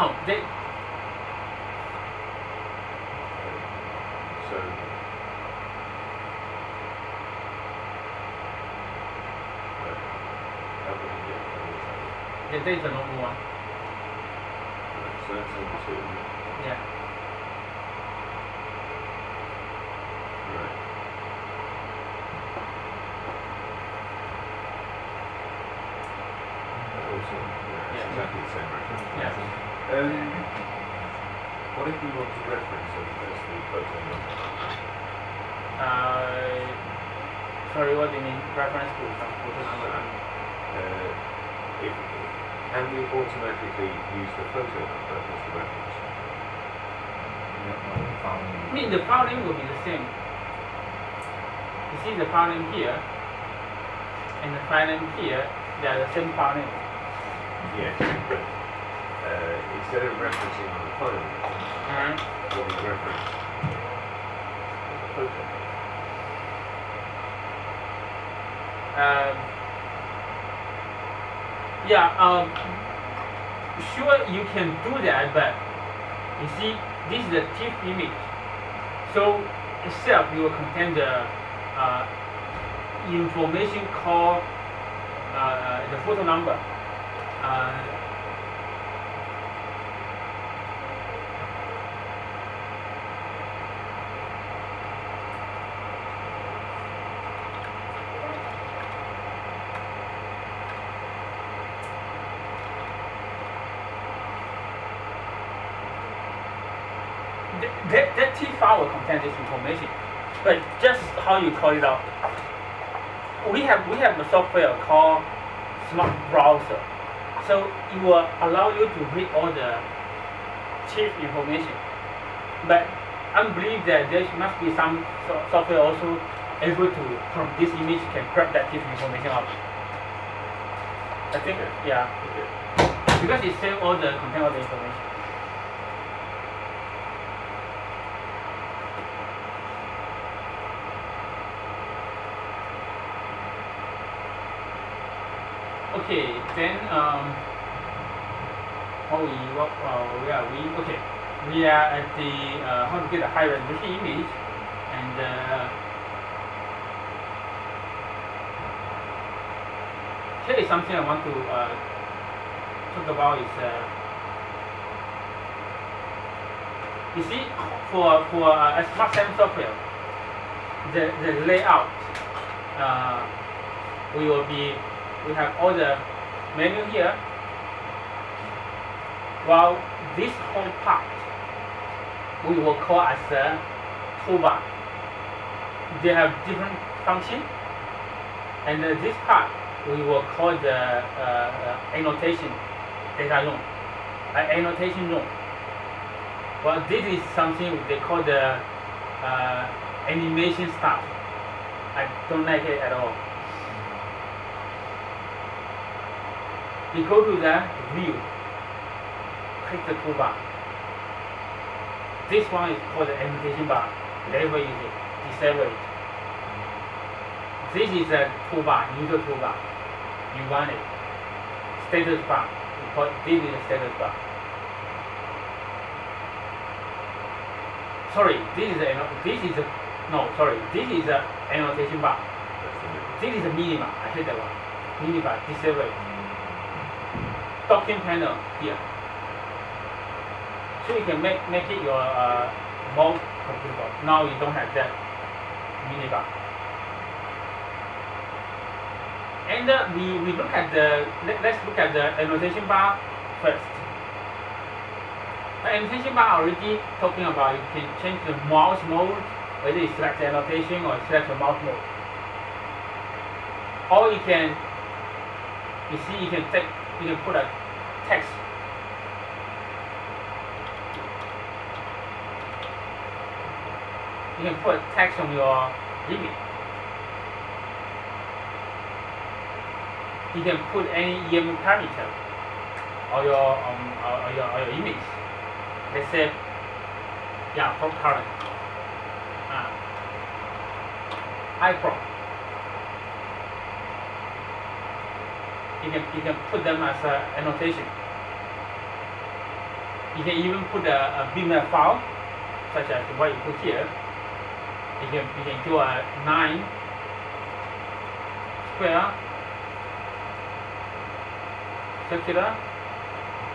Oh, they. So. How many get Yeah, there is a normal one. So that's on 2. Yeah. Right. Also, yeah, it's exactly the same reference. Yeah. What if we want to reference as the photo number? Sorry, what do you mean? Reference to some photo number? Can we automatically use the photo number as the reference? I mean, the file name will be the same. You see the file name here and the file name here, they are the same file name. Yes, but instead of referencing on the phone, we'll reference the photo. Yeah, sure you can do that, but you see, this is the TIFF image. So itself will contain the information called the photo number. That TIFF file will contain this information, but just how you call it out. We have a software called Smart Browser, so it will allow you to read all the TIFF information. But I believe that there must be some software also able to, from this image, can grab that TIFF information out. I think, yeah, because it saves all the content of the information. Okay, then where are we? Okay, we are at the how to get a high resolution image, and here is something I want to talk about. Is you see, for a Smart 7 software, the layout we have all the menu here, while this whole part we will call as a toolbar. They have different function, and this part we will call the annotation data zone, annotation zone. Well, this is something they call the animation stuff. I don't like it at all. You go to the view, click the toolbar. This one is called the annotation bar. Never use it, disable it. This is a toolbar, user toolbar. You want it. Status bar. This is a status bar. Sorry, this is a annotation bar. This is a minima. I hate that one. Minima, disable it. Docking panel here. So you can make it your more comfortable. Now you don't have that minibar. And we look at let's look at the annotation bar first. The annotation bar already talking about you can change the mouse mode, whether you select the annotation or select the mouse mode. Or you can put a text. You can put text on your image. You can put any EM parameter or your image. Let's say, yeah, crop current, high crop. You can put them as an annotation. You can even put a bitmap file, such as what you put here. You can do a 9 square circular,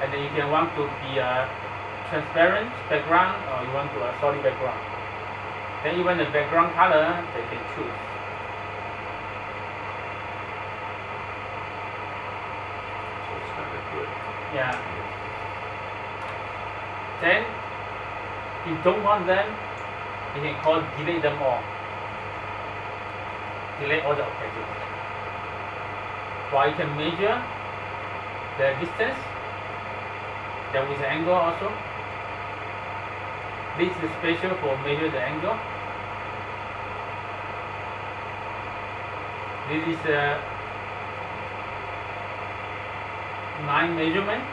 and then you can want to be a transparent background, or you want to a solid background. Then even the background color they can choose. Yeah. Then you don't want them, you can call delete them all. Delete all the objectives. Or you can measure the distance, then with the angle also. This is special for measure the angle. This is a 9 measurement,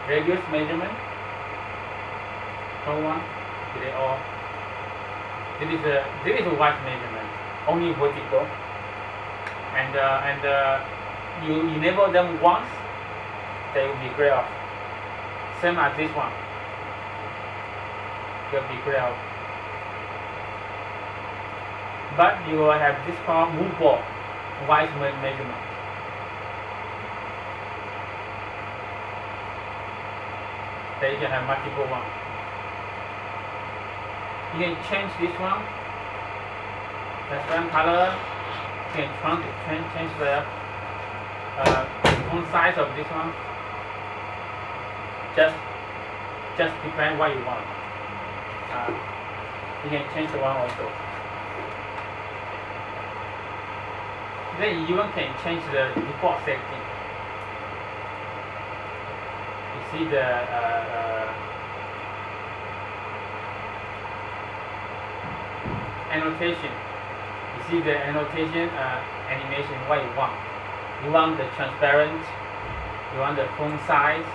radius measurement. No one, delete all. This is a wide measurement, only vertical. And you enable them once, they will be gray off. Same as this one, they'll be gray off. But you will have this called movable wide measurement. Then you can have multiple ones. You can change this one. Transparent color. You can try to change the font size of this one. Just depend what you want. You can change the one also. Then you even can change the default setting. You see the annotation. You see the annotation animation, what you want. You want the transparent, you want the font size,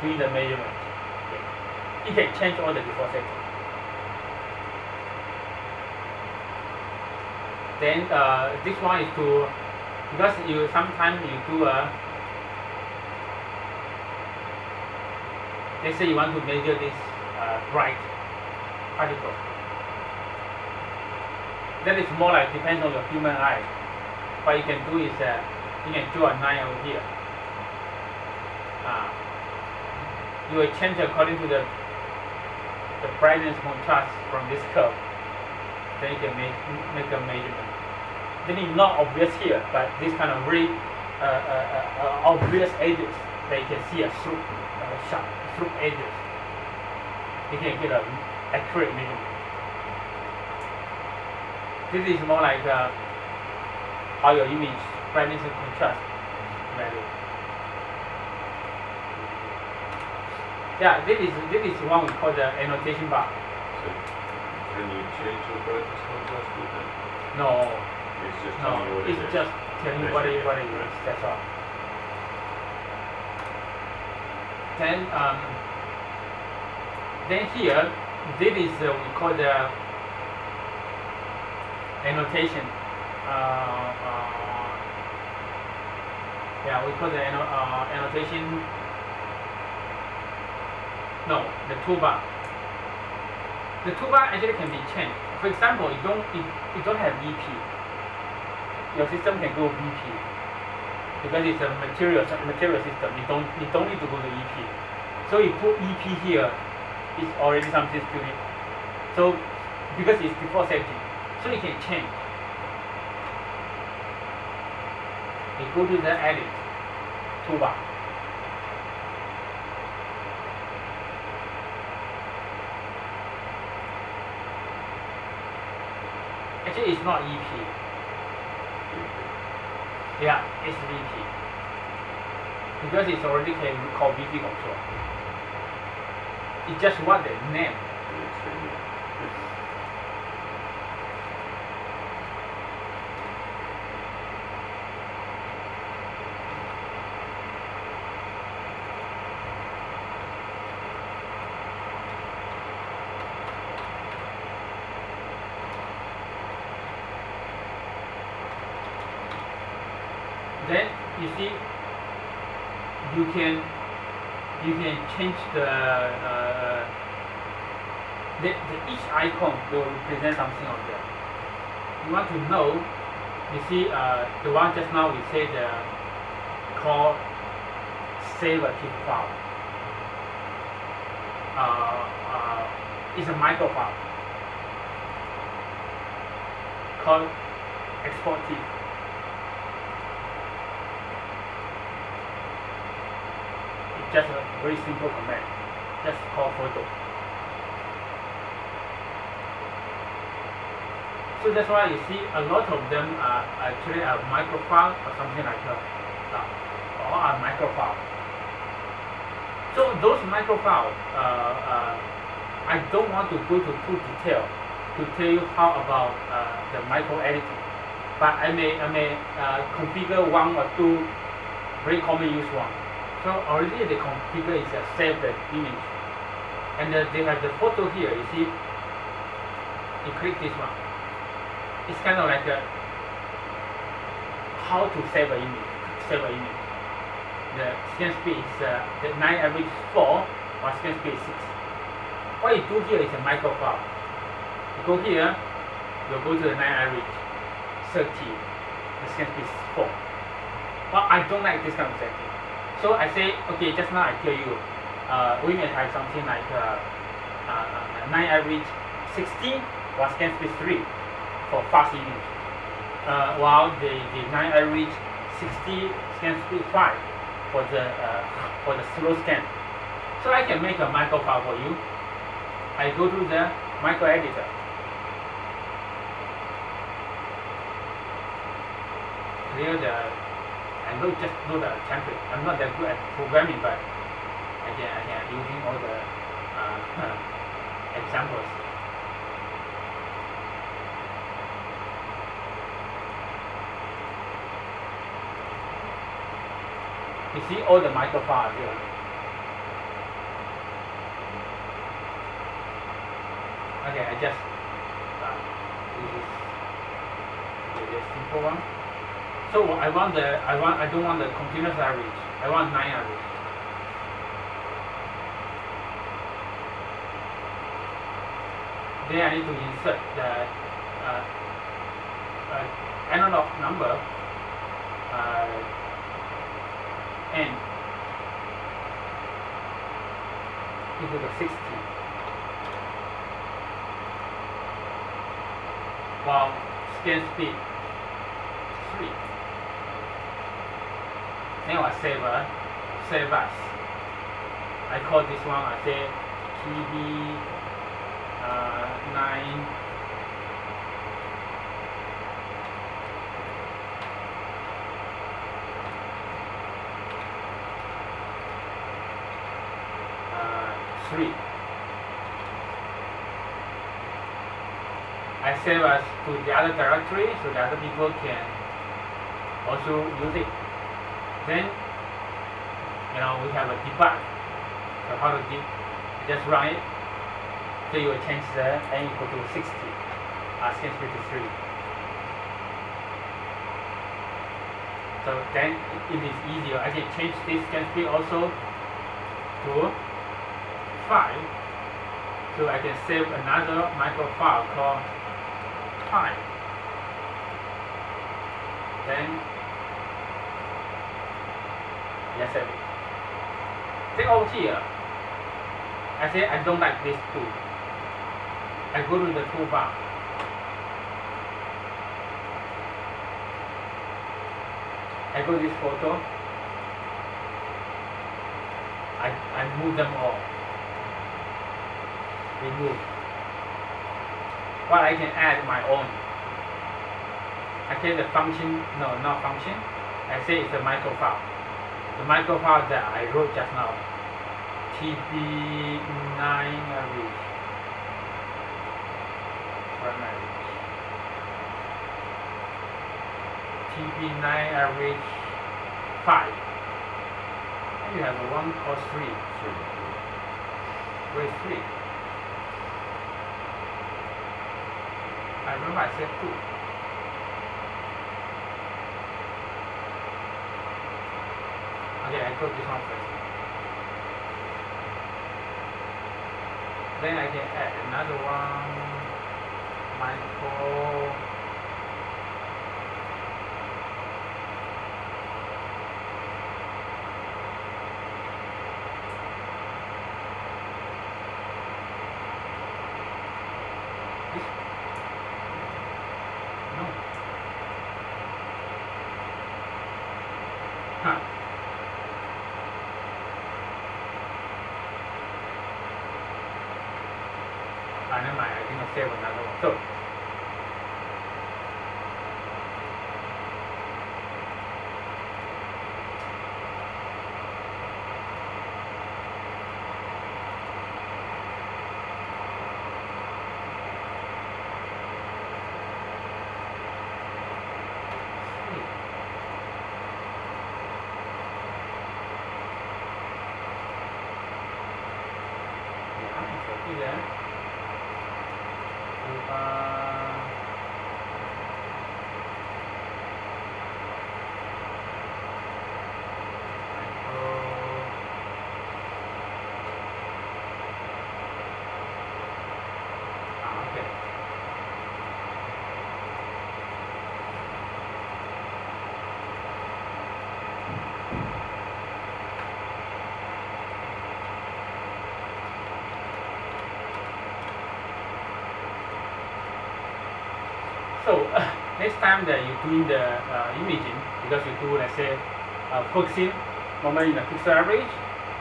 doing the measurement. You can change all the default settings. Then this one is to, because you sometimes you do a, let's say you want to measure this bright particle. That is more like depends on your human eye. What you can do is you can draw a line over here. You will change according to the brightness contrast from this curve. Then you can make a measurement. Then it's not obvious here, but this kind of really obvious edges that you can see a sharp through edges. You can get an accurate measurement. This is more like how your image brightness and contrast value. Yeah, this is one we call the annotation bar. So can you change your brightness contrast with that? No. It's just telling you what it is. It's just telling you what it is. That's all. Then here, this is we call the annotation. Yeah, we call the annotation. No, the toolbar. The toolbar actually can be changed. For example, you don't have VP. Your system can go VP because it's a material system. You don't need to go to EP. So you put EP here, it's already something to it. So because it's default setting, so you can change. You go to the edit toolbar. Actually, it's not EP. Yeah, it's VP. Because it's already called VP control. It's just what the name. Then you see, you you can change each icon will represent something on there. You want to know, you see the one just now we said called save a TIFF file. It's a micro file called export TIFF. It's just a very simple command, just call photo. So that's why you see a lot of them are actually a microfile or something like that, or a microfile. So those microfiles, I don't want to go to too detail to tell you how about the micro editing, but I may configure one or two very common use one. So already the configure is a saved image, and they have the photo here. You see, you click this one. It's kind of like how to save an image. The scan speed is the 9 average is 4, or scan speed is 6. What you do here is a microfile. You go here, you go to the 9 average, 30. The scan speed is 4. Well, I don't like this kind of setting. So I say, okay, just now I tell you, we may have something like 9 average 16, or scan speed 3. For fast image, while the 9 average 60 scan speed 5 for the slow scan. So I can make a microfile for you. I go to the micro editor. Clear I just know the template. I'm not that good at programming, but I can using all the examples. You see all the microfiles here. Okay, I just this is the simple one. So I don't want the continuous average. I want 9 average. Then I need to insert the analog number. N equal to 60, while scan speed 3. Now I save as. I call this one, I say TB 9 3. I save as to the other directory so that other people can also use it. Then, we have a debug. So how to just run it. So you will change the n equal to 60, scan speed to 3. So then it is easier. I can change this scan speed also to 5, so I can save another microfile called time. Then yes, save it. Then over here, I say I don't like this tool. I go to the toolbar. I go to this photo. I move them all. Remove. But I can add my own. I say the function, no, not function. I say it's a microfile. The microfile that I wrote just now. TB9 average. Primary. TB9 average 5. And you have a 1 or 3. Where's 3? I remember I said 2. Okay, I got this one first. Then I can add another one, micro. No. Huh. Never mind, I didn't save another one. So, yeah, okay. So next time that you're doing the imaging, because you do, let's say, focusing, normally in the pixel average,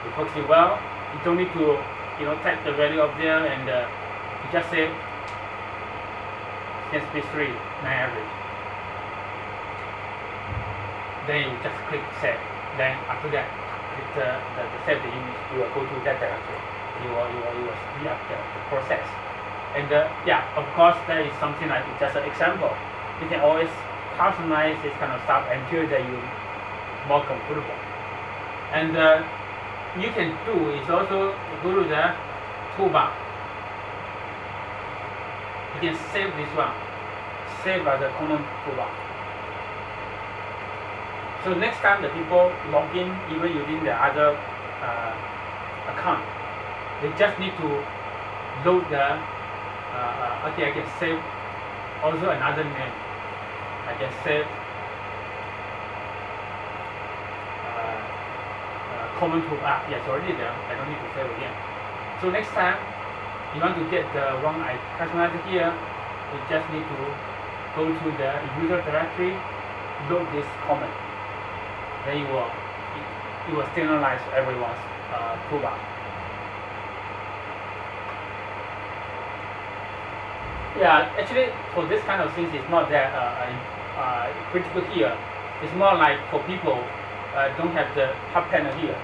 you focus it well. You don't need to, type the value up there, and you just say scan space 3 9 average. Then you just click save. Then after that, click the save the image. You will go to that directory. You will speed up the process. And yeah, of course, that is something like just an example. You can always customize this kind of stuff until that you're more comfortable. And you can do is also go to the toolbar. You can save this one, save as a common toolbar. So next time the people log in, even using the other account, they just need to load the okay, I can save also another name. I can save common toolbar. Yes, already there. I don't need to save again. So next time you want to get the one I customized here, you just need to go to the user directory, load this comment. Then you will standardize everyone's toolbar. Yeah, actually, for this kind of things, it's not that critical here. It's more like for people don't have the top panel here,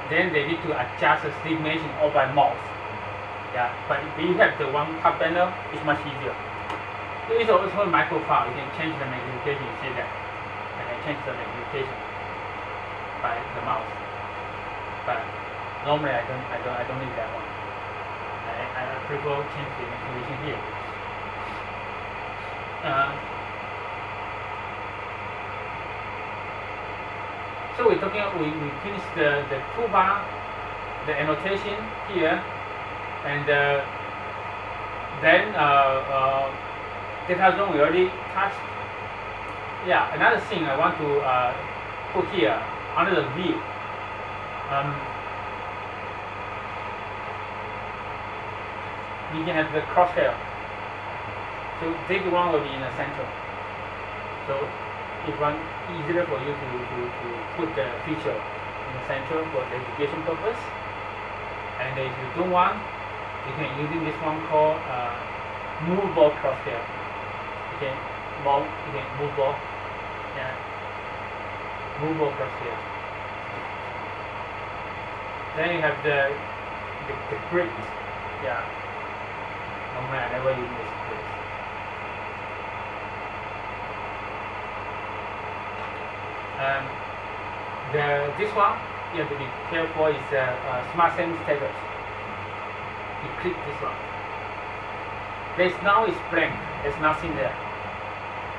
then they need to adjust the segmentation all by mouse. Yeah, but if you have the one top panel, it's much easier. There is also a micro file. You can change the magnification. You see that? I can change the magnification by the mouse. But normally I don't need that one. I prefer change the magnification here. So we're talking. We finished the toolbar, the annotation here, and then data zone we already touched. Yeah, another thing I want to put here under the view. We can have the crosshair. So this one will be in the center. So it runs easier for you to put the feature in the center for the education purpose. And if you don't want, you can using this one called movable crosshair. You can movable, yeah, movable crosshair. Then you have the grid, yeah. Normally I never use this grid. This one you have to be careful is smart send status. You click this one. Now it's blank. There's nothing there.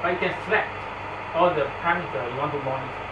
But you can select all the parameters you want to monitor.